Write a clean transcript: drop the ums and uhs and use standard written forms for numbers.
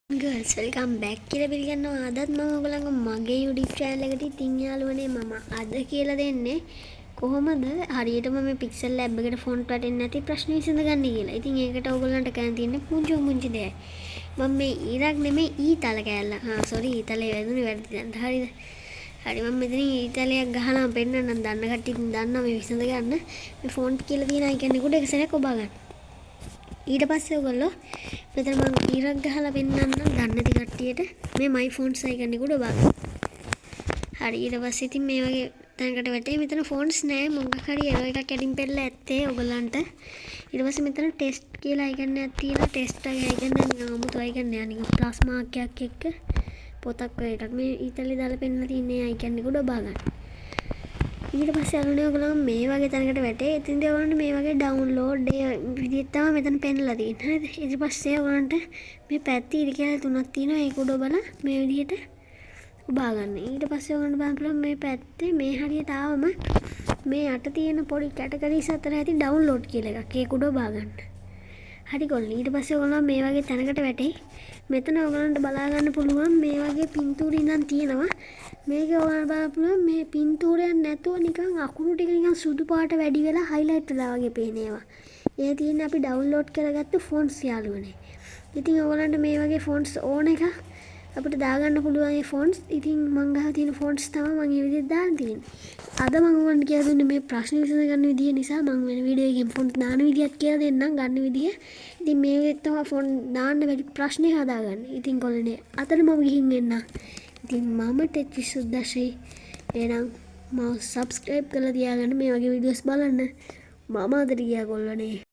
Girls welcome back කියලා පිළිගන්නවා. අදත් මම ඔයගලන්ව මගේ YouTube channel එකට ඉතින් යාළුවනේ මම අද කියලා දෙන්නේ කොහොමද හරියටම මේ Pixel Lab එකට ෆොන්ට් වැටෙන්නේ නැති ප්‍රශ්න විසඳගන්නේ කියලා. ඉතින් ඒකට ඔයගලන්ට කරන්න තියෙන්නේ පුංචි දෙයක්. මම මේ ඊරක් නෙමෙයි ඊතල කෑල්ල. සෝරි ඊතලේ වැදුනේ වැරදි දැන්. හරිද? හරි මම මෙතන ඊතලයක් ගහලා පෙන්නන්නම් දන්න කට්ටිය දන්නවා මේ විසඳ ගන්න. මේ ෆොන්ට් කියලා තියෙන අයිකන් එකට එක සැරයක් ඔබා ගන්න. ඊට පස්සේ ඔයගොල්ලෝ මෙතන මම ඊරක් ගහලා පෙන්නන්නම් දන්නේ නැති කට්ටියට මේ my fonts icon එකට ඔබා ගන්න. හරි ඊට පස්සේ ඉතින් මේ වගේ තැනකට වැටේ මෙතන fonts නෑ මොකක් හරි error එකක් ඇඩින් පෙරලා ඇත්තේ ඔයගලන්ට. ඊට පස්සේ මෙතන test කියලා icon එකක් තියෙනවා. test එකේ icon එක නිකන් අමුතු icon එකක් නිකන් plus mark එකක් එක්ක පොතක් වගේ එකක්. මේ ඊතලේ දාලා පෙන්නලා තියෙන icon එකට ඔබා ගන්න. ඊට පස්සේ අරගෙන ඔයගොල්ලෝ මේ වගේ තැනකට වැටේ. ඉතින්දී ඔයගොල්ලන්ට මේ වගේ ඩවුන්ලෝඩ් ඒ විදිහට තමයි මෙතන පෙන්නලා තියෙන්නේ. හරිද? ඊට පස්සේ ඔයගොල්ලන්ට මේ පැත්තේ ඉරි කියලා තුනක් තියෙනවා. ඒක උඩ බලලා මේ විදිහට ඔබා ගන්න. ඊට පස්සේ ඔයගොල්ලන්ට බලන්න පුළුවන් මේ පැත්තේ මේ හරියට ආවම මේ යට තියෙන පොඩි කැටගරිස් අතර ඇති ඩවුන්ලෝඩ් කියලා එකක්. ඒක උඩ ඔබා ගන්න. හරි කොල්ලෝ ඊට පස්සේ ඔයගොල්ලෝ මේ වගේ තැනකට වැටේ. මෙතන ඔයගොල්ලන්ට බලා ගන්න පුළුවන් මේ වගේ පින්තූර ඉඳන් තියෙනවා. මේක ඔයාලට බලන්න පුළුවන් මේ පින්තූරයක් නැතුව නිකන් අකුරු ටික නිකන් සුදු පාට වැඩි වෙලා highlight වෙලා වගේ පේන ඒවා. ඒ තියෙන්නේ අපි download කරගත්තු fonts යාළුවනේ. ඉතින් ඔයගොල්ලන්ට මේ වගේ fonts ඕන එක අපිට දාගන්න පුළුවන් මේ fonts. ඉතින් මම ගාව තියෙන fonts තමයි මම මේ විදිහට දාන්න තියෙන්නේ. අද මම ඔයගොල්ලන්ට කියලා දුන්නේ මේ ප්‍රශ්න විසඳ ගන්න විදිය නිසා මම වෙන වීඩියෝ එකකින් fonts දාන විදියත් කියලා දෙන්නම් ගන්න විදිය. ඉතින් මේ විදිහට තමයි fonts දාන්න වැඩි ප්‍රශ්නේ හදාගන්නේ. ඉතින් කොල්ලනේ අතන මම ගිහින් එන්නම්. ඉතින් මම ටෙච් සුද්දාශේ එහෙනම් මම subscribe කරලා තියාගන්න මේ වගේ වීඩියෝස් බලන්න මම අද ගියා කොල්ලනේ